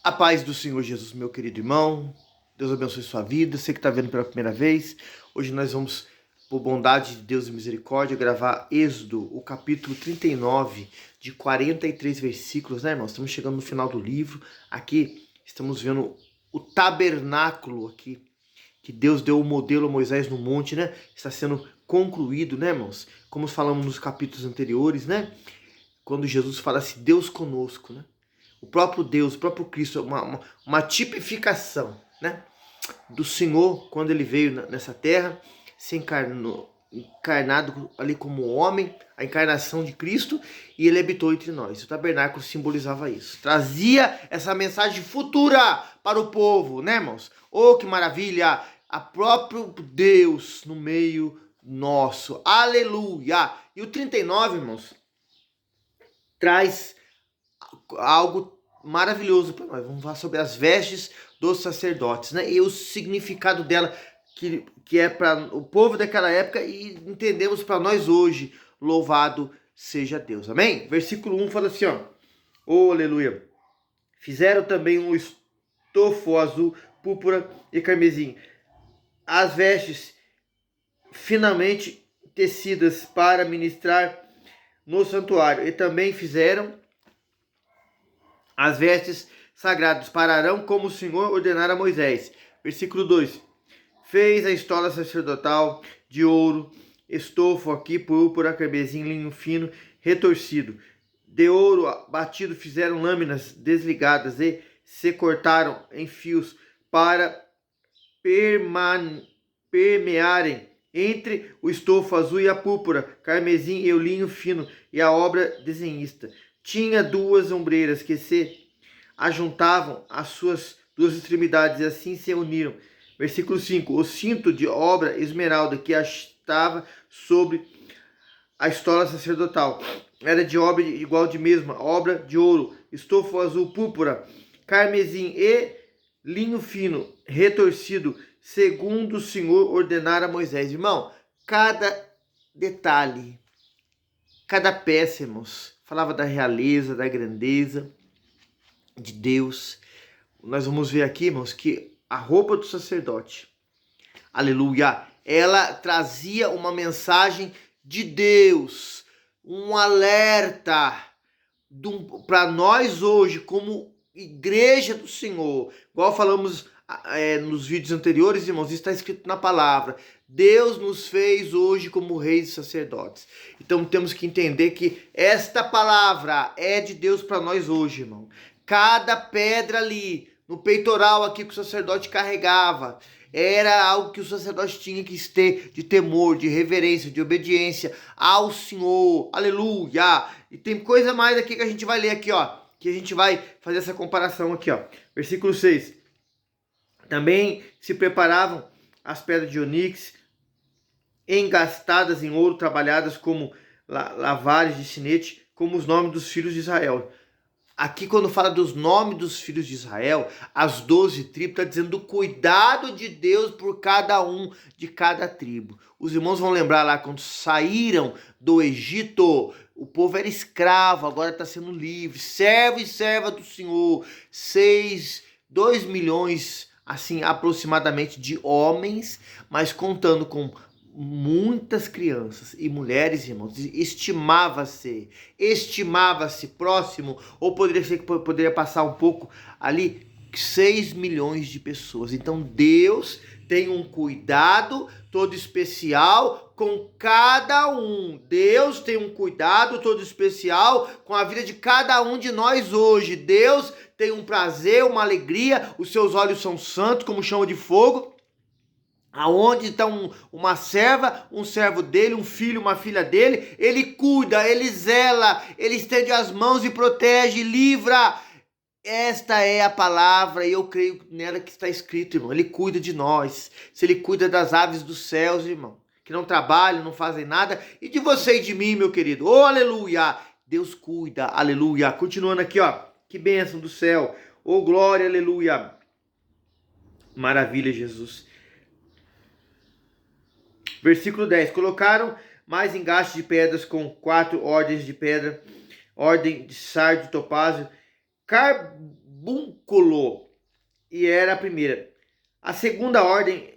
A paz do Senhor Jesus, meu querido irmão. Deus abençoe sua vida. Você que está vendo pela primeira vez. Hoje nós vamos, por bondade de Deus e misericórdia, gravar Êxodo, o capítulo 39, de 43 versículos, né, irmãos? Estamos chegando no final do livro. Aqui estamos vendo o tabernáculo aqui, que Deus deu o modelo a Moisés no monte, né? Está sendo concluído, né, irmãos? Como falamos nos capítulos anteriores, né? Quando Jesus fala assim, Deus conosco, né? O próprio Deus, o próprio Cristo, uma tipificação, né, do Senhor quando ele veio nessa terra, se encarnado ali como homem, a encarnação de Cristo, e ele habitou entre nós. O tabernáculo simbolizava isso, trazia essa mensagem futura para o povo, né, irmãos? Oh, que maravilha! A próprio Deus no meio nosso, aleluia! E o 39, irmãos, traz algo maravilhoso para nós. Vamos falar sobre as vestes dos sacerdotes, né? E o significado dela, que é para o povo daquela época e entendemos para nós hoje. Louvado seja Deus. Amém? Versículo 1 fala assim, ó. Oh, aleluia. Fizeram também um estofo azul, púrpura e carmesim. As vestes finamente tecidas para ministrar no santuário. E também fizeram as vestes sagradas para Arão, como o Senhor ordenara a Moisés. Versículo 2. Fez a estola sacerdotal de ouro, estofo aqui, púrpura, carmesim, linho fino, retorcido. De ouro batido fizeram lâminas desligadas e se cortaram em fios para permearem entre o estofo azul e a púrpura, carmesim e o linho fino e a obra desenhista. Tinha duas ombreiras que se ajuntavam às suas duas extremidades e assim se uniram. Versículo 5. O cinto de obra esmeralda que estava sobre a estola sacerdotal era de obra igual de mesma, obra de ouro, estofo azul, púrpura, carmesim e linho fino, retorcido, segundo o Senhor ordenara a Moisés. Irmão, cada detalhe, cada peça, irmãos, falava da realeza, da grandeza de Deus. Nós vamos ver aqui, irmãos, que a roupa do sacerdote, aleluia, ela trazia uma mensagem de Deus, um alerta para nós hoje, como igreja do Senhor. Igual falamos nos vídeos anteriores, irmãos, está escrito na palavra. Deus nos fez hoje como reis e sacerdotes. Então temos que entender que esta palavra é de Deus para nós hoje, irmão. Cada pedra ali, no peitoral aqui que o sacerdote carregava, era algo que o sacerdote tinha que ter de temor, de reverência, de obediência ao Senhor. Aleluia! E tem coisa mais aqui que a gente vai ler aqui, ó. Que a gente vai fazer essa comparação aqui, ó. Versículo 6. Também se preparavam as pedras de onix, engastadas em ouro, trabalhadas como lavares de sinete, como os nomes dos filhos de Israel. Aqui, quando fala dos nomes dos filhos de Israel, as 12 tribos, está dizendo do cuidado de Deus por cada um de cada tribo. Os irmãos vão lembrar lá quando saíram do Egito, o povo era escravo, agora está sendo livre, servo e serva do Senhor. 2 milhões, assim, aproximadamente de homens, mas contando com muitas crianças e mulheres, irmãos. Estimava-se próximo, ou poderia ser que poderia passar um pouco ali, 6 milhões de pessoas. Então Deus tem um cuidado todo especial com cada um. Deus tem um cuidado todo especial com a vida de cada um de nós hoje. Deus tem um prazer, uma alegria, os seus olhos são santos como chama de fogo. Aonde está uma serva, um servo dele, um filho, uma filha dele, ele cuida, ele zela, ele estende as mãos e protege, livra. Esta é a palavra e eu creio nela que está escrito, irmão. Ele cuida de nós. Se ele cuida das aves dos céus, irmão, que não trabalham, não fazem nada, e de você e de mim, meu querido. Oh, aleluia! Deus cuida, aleluia. Continuando aqui, ó. Que bênção do céu. Oh, glória, aleluia. Maravilha, Jesus. Versículo 10. Colocaram mais engastes de pedras com 4 ordens de pedra, ordem de sardio, topázio, carbúnculo, e era a primeira. A segunda ordem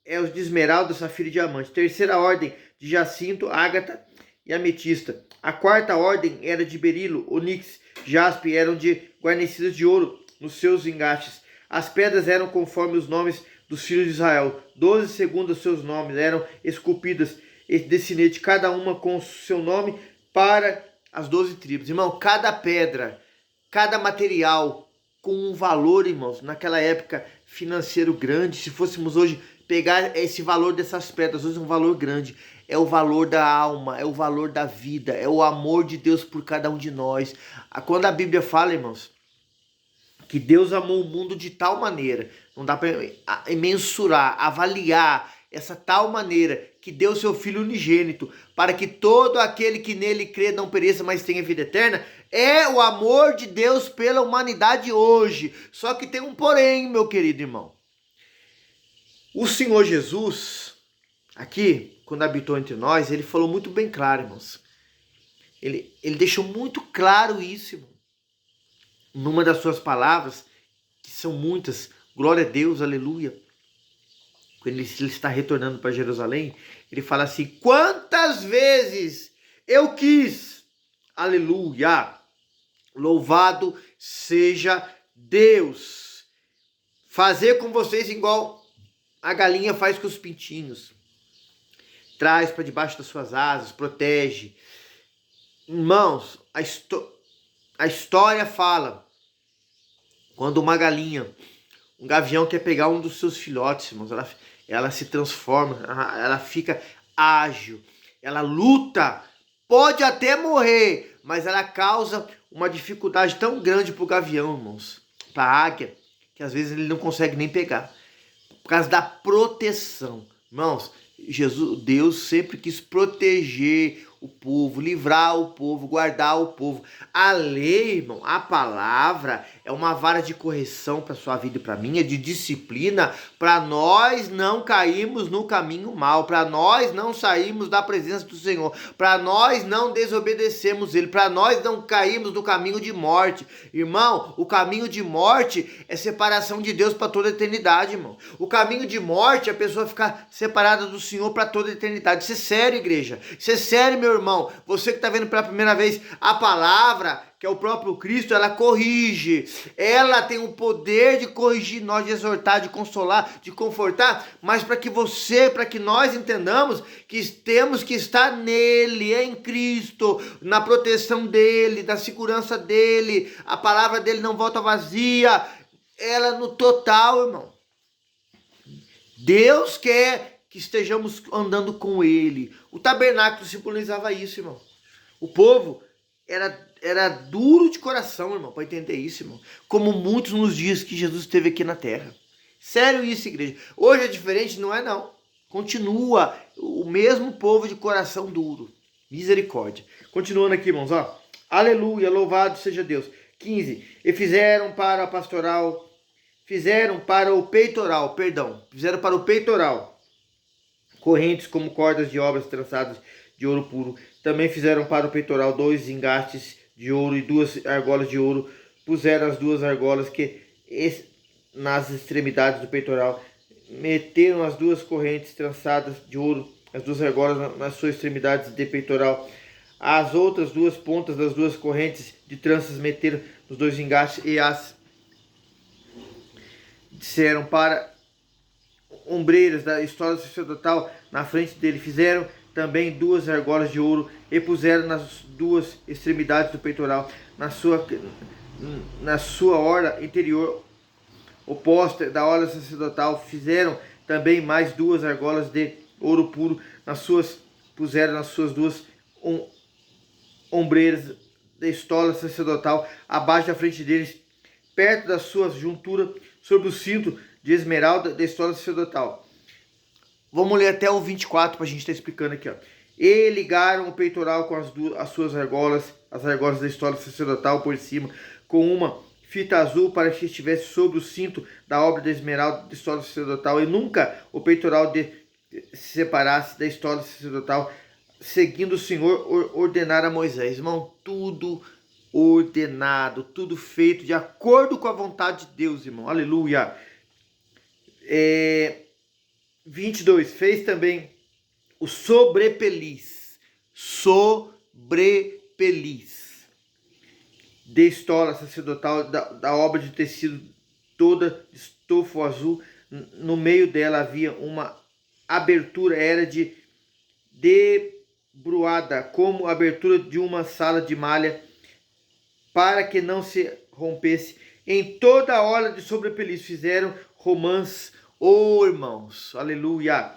é os de esmeralda, safira e diamante. Terceira ordem de jacinto, ágata e ametista. A quarta ordem era de berilo, onix, jaspe, eram guarnecidas de ouro nos seus engastes. As pedras eram conforme os nomes dos filhos de Israel. 12 segundo os seus nomes eram esculpidas de sinete, cada uma com o seu nome para as 12 tribos. Irmão, cada pedra, cada material com um valor, irmãos, naquela época financeiro grande. Se fôssemos hoje pegar esse valor dessas pedras, hoje é um valor grande. É o valor da alma, é o valor da vida, é o amor de Deus por cada um de nós. Quando a Bíblia fala, irmãos, que Deus amou o mundo de tal maneira, não dá para mensurar, avaliar essa tal maneira, que deu seu Filho unigênito, para que todo aquele que nele crê não pereça, mas tenha vida eterna. É o amor de Deus pela humanidade hoje. Só que tem um porém, meu querido irmão. O Senhor Jesus, aqui, quando habitou entre nós, ele falou muito bem claro, irmãos. Ele deixou muito claro isso, irmão. Numa das suas palavras, que são muitas, glória a Deus, aleluia. Quando ele está retornando para Jerusalém, ele fala assim: quantas vezes eu quis, aleluia, louvado seja Deus, fazer com vocês igual a galinha faz com os pintinhos, traz para debaixo das suas asas, protege. Irmãos, a história fala, quando uma galinha, um gavião quer pegar um dos seus filhotes, irmãos, ela se transforma, ela fica ágil, ela luta, pode até morrer, mas ela causa uma dificuldade tão grande para o gavião, irmãos, para a águia, que às vezes ele não consegue nem pegar, por causa da proteção. Irmãos, Deus sempre quis proteger o povo, livrar o povo, guardar o povo. A lei, irmão, a palavra é uma vara de correção para sua vida e para minha, de disciplina, para nós não cairmos no caminho mal, para nós não sairmos da presença do Senhor, para nós não desobedecermos Ele, para nós não cairmos no caminho de morte. Irmão, o caminho de morte é separação de Deus para toda a eternidade, irmão. O caminho de morte é a pessoa ficar separada do Senhor para toda a eternidade. Isso é sério, igreja. Isso é sério, meu irmão. Você que está vendo pela primeira vez, a palavra, que é o próprio Cristo, ela corrige. Ela tem o poder de corrigir nós, de exortar, de consolar, de confortar, mas para que nós entendamos que temos que estar nele, em Cristo, na proteção dele, da segurança dele. A palavra dele não volta vazia. Ela no total, irmão. Deus quer que estejamos andando com ele. O tabernáculo simbolizava isso, irmão. O povo era duro de coração, irmão, para entender isso, irmão. Como muitos nos dias que Jesus esteve aqui na terra. Sério isso, igreja. Hoje é diferente, não é não. Continua o mesmo povo de coração duro. Misericórdia. Continuando aqui, irmãos, ó. Aleluia, louvado seja Deus. 15. E fizeram para o peitoral correntes como cordas de obras trançadas de ouro puro. Também fizeram para o peitoral 2 engastes de ouro e 2 argolas de ouro. Puseram as 2 argolas nas extremidades do peitoral. Meteram as 2 correntes trançadas de ouro, as 2 argolas nas suas extremidades de peitoral. As outras 2 pontas das 2 correntes de tranças meteram nos 2 engastes e as disseram para ombreiras da estola sacerdotal na frente dele. Fizeram também 2 argolas de ouro e puseram nas 2 extremidades do peitoral, na sua orla interior oposta da orla sacerdotal. Fizeram também mais 2 argolas de ouro puro, puseram nas suas 2 ombreiras da estola sacerdotal abaixo da frente deles, perto da sua juntura, sobre o cinto de esmeralda da estola sacerdotal. Vamos ler até o 24 para a gente estar explicando aqui, ó. E ligaram o peitoral com as suas argolas, as argolas da estola sacerdotal por cima, com uma fita azul para que estivesse sobre o cinto da obra da esmeralda da estola sacerdotal, e nunca o peitoral se separasse da estola sacerdotal, seguindo o Senhor ordenar a Moisés. Irmão, tudo ordenado, tudo feito de acordo com a vontade de Deus, irmão. Aleluia. 22. Fez também o sobrepeliz. Sobrepeliz. De estola sacerdotal da obra de tecido toda de estofo azul. No meio dela havia uma abertura, era de debruada, como a abertura de uma sala de malha, para que não se rompesse. Em toda a orla de sobrepeliz fizeram romãs, irmãos, aleluia,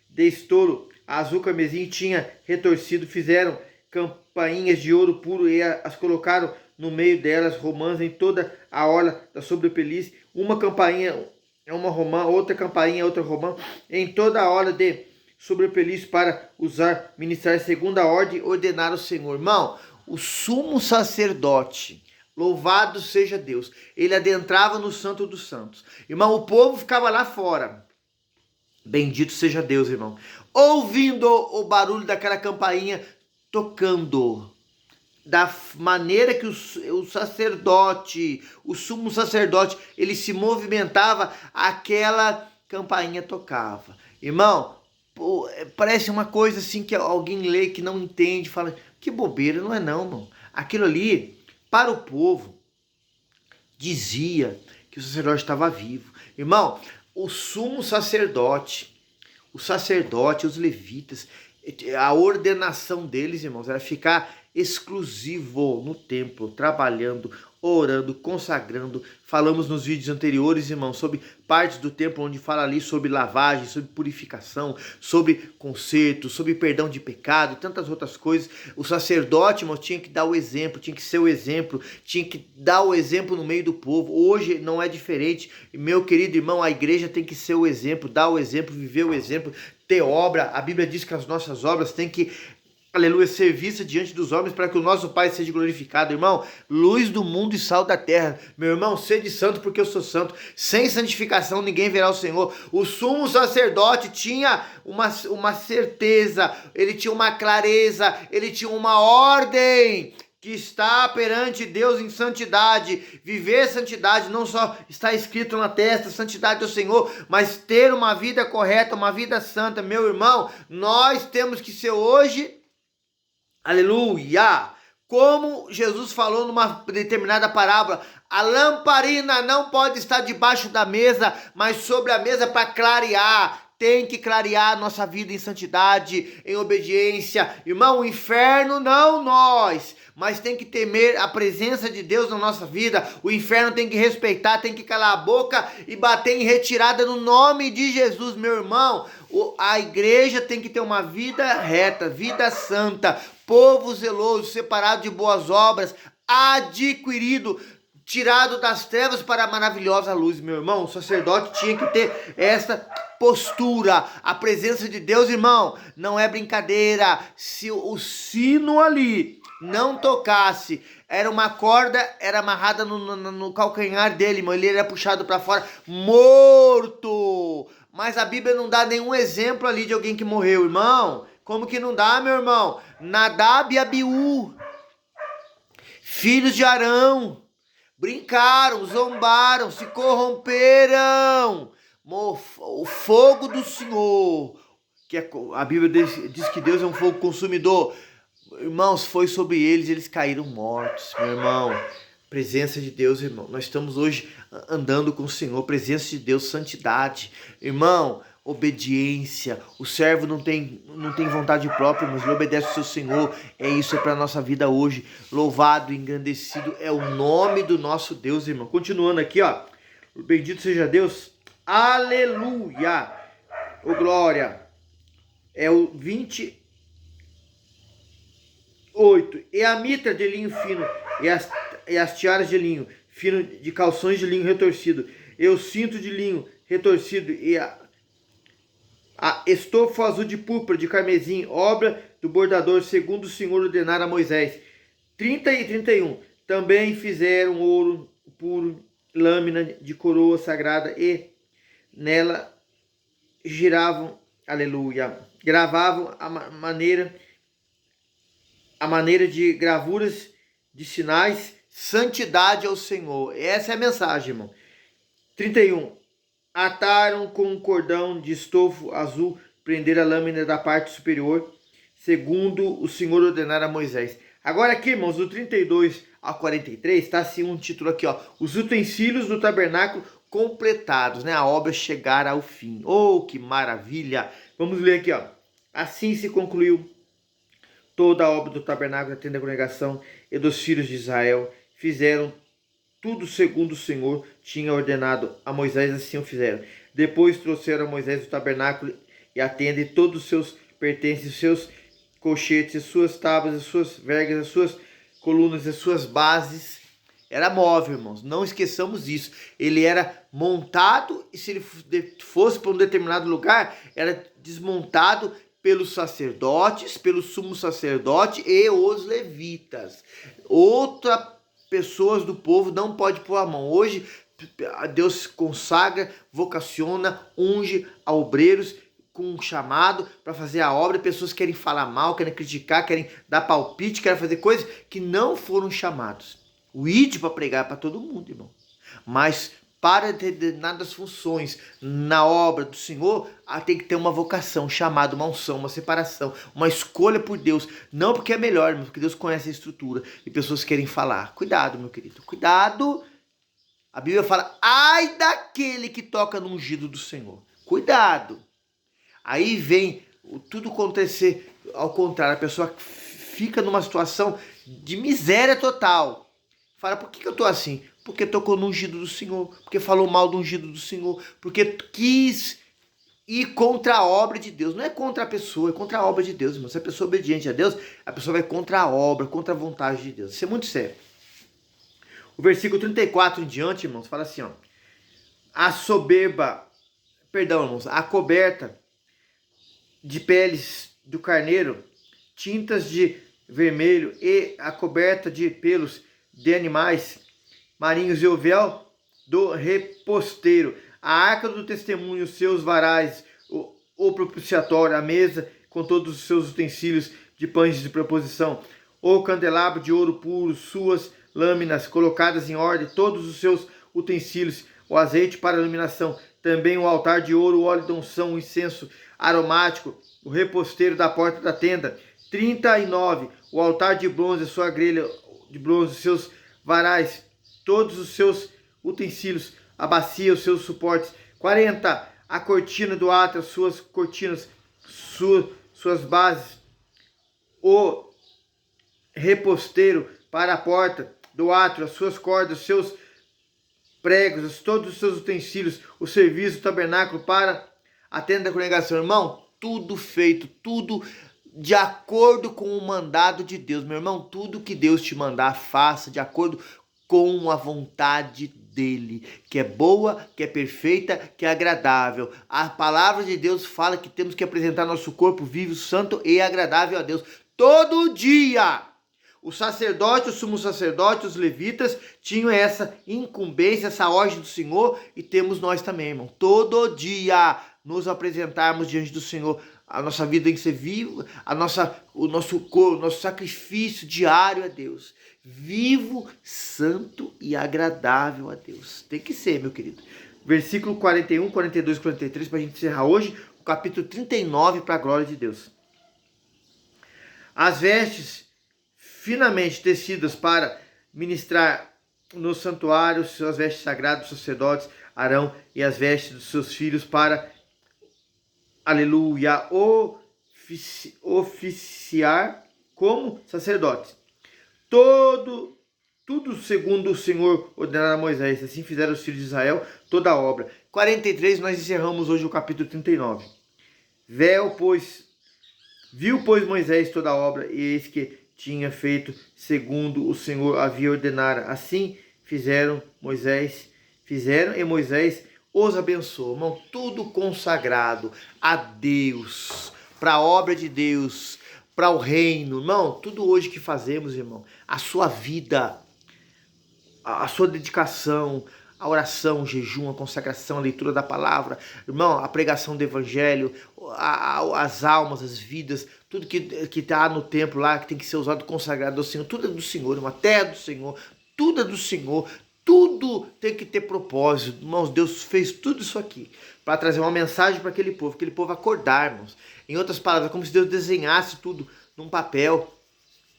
de estolo azul carmesim tinha retorcido, fizeram campainhas de ouro puro e as colocaram no meio delas, romãs em toda a orla da sobrepeliz, uma campainha é uma romã, outra campainha, outra romã, em toda a orla de sobrepeliz para usar, ministrar segundo a ordem ordenar o Senhor. Irmão, o sumo sacerdote, louvado seja Deus, ele adentrava no Santo dos Santos. Irmão, o povo ficava lá fora. Bendito seja Deus, irmão. Ouvindo o barulho daquela campainha tocando. Da maneira que o sacerdote, o sumo sacerdote, ele se movimentava, aquela campainha tocava. Irmão, parece uma coisa assim que alguém lê que não entende, fala, que bobeira, não é não, irmão. Aquilo ali, para o povo, dizia que o sacerdote estava vivo. Irmão, o sumo sacerdote, os levitas, a ordenação deles, irmãos, era ficar exclusivo no templo, trabalhando, orando, consagrando. Falamos nos vídeos anteriores, irmãos, sobre partes do templo onde fala ali sobre lavagem, sobre purificação, sobre conserto, sobre perdão de pecado e tantas outras coisas. O sacerdote, irmãos, tinha que dar o exemplo, tinha que ser o exemplo, tinha que dar o exemplo no meio do povo. Hoje não é diferente. Meu querido irmão, a igreja tem que ser o exemplo, dar o exemplo, viver o exemplo, ter obra. A Bíblia diz que as nossas obras têm que, aleluia, ser vista diante dos homens para que o nosso Pai seja glorificado. Irmão, luz do mundo e sal da terra. Meu irmão, sede santo porque eu sou santo. Sem santificação ninguém verá o Senhor. O sumo sacerdote tinha uma certeza, ele tinha uma clareza, ele tinha uma ordem que está perante Deus em santidade. Viver santidade não só está escrito na testa, santidade do Senhor, mas ter uma vida correta, uma vida santa. Meu irmão, nós temos que ser hoje, aleluia, como Jesus falou numa determinada parábola, a lamparina não pode estar debaixo da mesa, mas sobre a mesa para clarear. Tem que clarear a nossa vida em santidade, em obediência. Irmão, o inferno não nós, mas tem que temer a presença de Deus na nossa vida. O inferno tem que respeitar, tem que calar a boca e bater em retirada no nome de Jesus, meu irmão. A igreja tem que ter uma vida reta, vida santa, povo zeloso, separado de boas obras, adquirido, tirado das trevas para a maravilhosa luz, meu irmão. O sacerdote tinha que ter essa postura. A presença de Deus, irmão, não é brincadeira. Se o sino ali não tocasse, era uma corda, era amarrada no calcanhar dele, irmão, ele era puxado para fora, morto. Mas a Bíblia não dá nenhum exemplo ali de alguém que morreu, irmão. Como que não dá, meu irmão? Nadab e Abiú, filhos de Arão, brincaram, zombaram, se corromperam. O fogo do Senhor, que a Bíblia diz que Deus é um fogo consumidor. Irmãos, foi sobre eles, eles caíram mortos, meu irmão. Presença de Deus, irmão. Nós estamos hoje andando com o Senhor. Presença de Deus, santidade. Irmão, obediência. O servo não tem vontade própria, mas ele obedece ao seu Senhor. Isso é para a nossa vida hoje. Louvado, engrandecido é o nome do nosso Deus, irmão. Continuando aqui, ó. Bendito seja Deus. Aleluia. Ô glória. É o 28. E a mitra de linho fino e as tiaras de linho fino, de calções de linho retorcido, e o cinto de linho retorcido, e a estofo azul de púrpura, de carmesim, obra do bordador, segundo o Senhor ordenara a Moisés. 30 e 31. Também fizeram ouro puro, lâmina de coroa sagrada, e nela giravam, aleluia, gravavam a maneira de gravuras de sinais, santidade ao Senhor. Essa é a mensagem, irmão. 31. Ataram com um cordão de estofo azul, prender a lâmina da parte superior, segundo o Senhor ordenara a Moisés. Agora aqui, irmãos, do 32 ao 43, está assim um título aqui, ó. Os utensílios do tabernáculo completados, né? A obra chegar ao fim. Oh, que maravilha! Vamos ler aqui, ó. Assim se concluiu toda a obra do tabernáculo da tenda da congregação e dos filhos de Israel. Fizeram tudo segundo o Senhor tinha ordenado a Moisés, assim o fizeram. Depois trouxeram a Moisés o tabernáculo e a tenda e todos os seus pertences, os seus colchetes, as suas tábuas, as suas vergas, as suas colunas, as suas bases. Era móvel, irmãos. Não esqueçamos isso. Ele era montado e se ele fosse para um determinado lugar, era desmontado pelos sacerdotes, pelo sumo sacerdote e os levitas. Pessoas do povo não pode pôr a mão. Hoje Deus consagra, vocaciona, unge a obreiros com um chamado para fazer a obra. Pessoas querem falar mal, querem criticar, querem dar palpite, querem fazer coisas que não foram chamados. O ID para pregar para todo mundo, irmão. Mas para determinadas funções na obra do Senhor, tem que ter uma vocação, chamada, uma unção, uma separação, uma escolha por Deus. Não porque é melhor, mas porque Deus conhece a estrutura e pessoas querem falar. Cuidado, meu querido, cuidado. A Bíblia fala, ai daquele que toca no ungido do Senhor. Cuidado. Aí vem tudo acontecer ao contrário. A pessoa fica numa situação de miséria total. Fala, por que eu tô assim? Porque tocou no ungido do Senhor, porque falou mal do ungido do Senhor, porque quis ir contra a obra de Deus. Não é contra a pessoa, é contra a obra de Deus, irmão. Se a pessoa é obediente a Deus, a pessoa vai contra a obra, contra a vontade de Deus. Isso é muito sério. O versículo 34 em diante, irmãos, fala assim, ó. A coberta de peles do carneiro, tintas de vermelho e a coberta de pelos de animais marinhos e o véu do reposteiro, a arca do testemunho, os seus varais, o propiciatório, a mesa com todos os seus utensílios de pães de proposição, o candelabro de ouro puro, suas lâminas colocadas em ordem, todos os seus utensílios, o azeite para iluminação, também o altar de ouro, o óleo de unção, o incenso aromático, o reposteiro da porta da tenda. 39, o altar de bronze, a sua grelha de bronze, seus varais, todos os seus utensílios, a bacia, os seus suportes. 40, a cortina do átrio, suas cortinas, suas bases, o reposteiro para a porta do átrio, as suas cordas, os seus pregos, todos os seus utensílios, o serviço do tabernáculo para a tenda da congregação. Irmão, tudo feito, tudo de acordo com o mandado de Deus. Meu irmão, tudo que Deus te mandar, faça de acordo com a vontade dele, que é boa, que é perfeita, que é agradável. A palavra de Deus fala que temos que apresentar nosso corpo vivo, santo e agradável a Deus todo dia. O sacerdote, o sumo sacerdote, os levitas tinham essa incumbência, essa ordem do Senhor, e temos nós também, irmão. Todo dia nos apresentarmos diante do Senhor. A nossa vida tem que ser viva, o nosso corpo, o nosso sacrifício diário a Deus. Vivo, santo e agradável a Deus. Tem que ser, meu querido. Versículo 41, 42, 43, para a gente encerrar hoje, o capítulo 39, para a glória de Deus. As vestes finamente tecidas para ministrar no santuário, as vestes sagradas dos sacerdotes, Arão, e as vestes dos seus filhos para, aleluia, oficiar como sacerdotes. Tudo segundo o Senhor ordenara a Moisés. Assim fizeram os filhos de Israel toda a obra. 43, nós encerramos hoje o capítulo 39. Viu, pois, Moisés toda a obra, e eis que tinha feito segundo o Senhor havia ordenado. Assim fizeram e Moisés os abençoou. Irmão, tudo consagrado a Deus, para a obra de Deus, para o reino. Irmão, tudo hoje que fazemos, irmão, a sua vida, a sua dedicação, a oração, o jejum, a consagração, a leitura da palavra, irmão, a pregação do evangelho, as almas, as vidas, tudo que tá no templo lá, que tem que ser usado, consagrado ao Senhor, tudo é do Senhor, irmão, até do Senhor, tudo é do Senhor, tudo tem que ter propósito. Irmãos, Deus fez tudo isso aqui para trazer uma mensagem para aquele povo acordar, irmãos. Em outras palavras, como se Deus desenhasse tudo num papel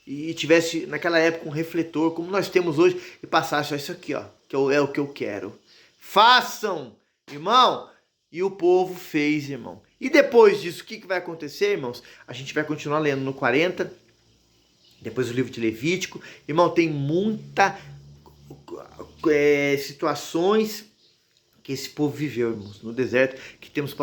e tivesse naquela época um refletor, como nós temos hoje, e passasse, ó, isso aqui, ó, que é o que eu quero. Façam, irmão. E o povo fez, irmão. E depois disso, o que vai acontecer, irmãos? A gente vai continuar lendo no 40, depois o livro de Levítico. Irmão, tem muita situações que esse povo viveu, irmãos, no deserto, que temos para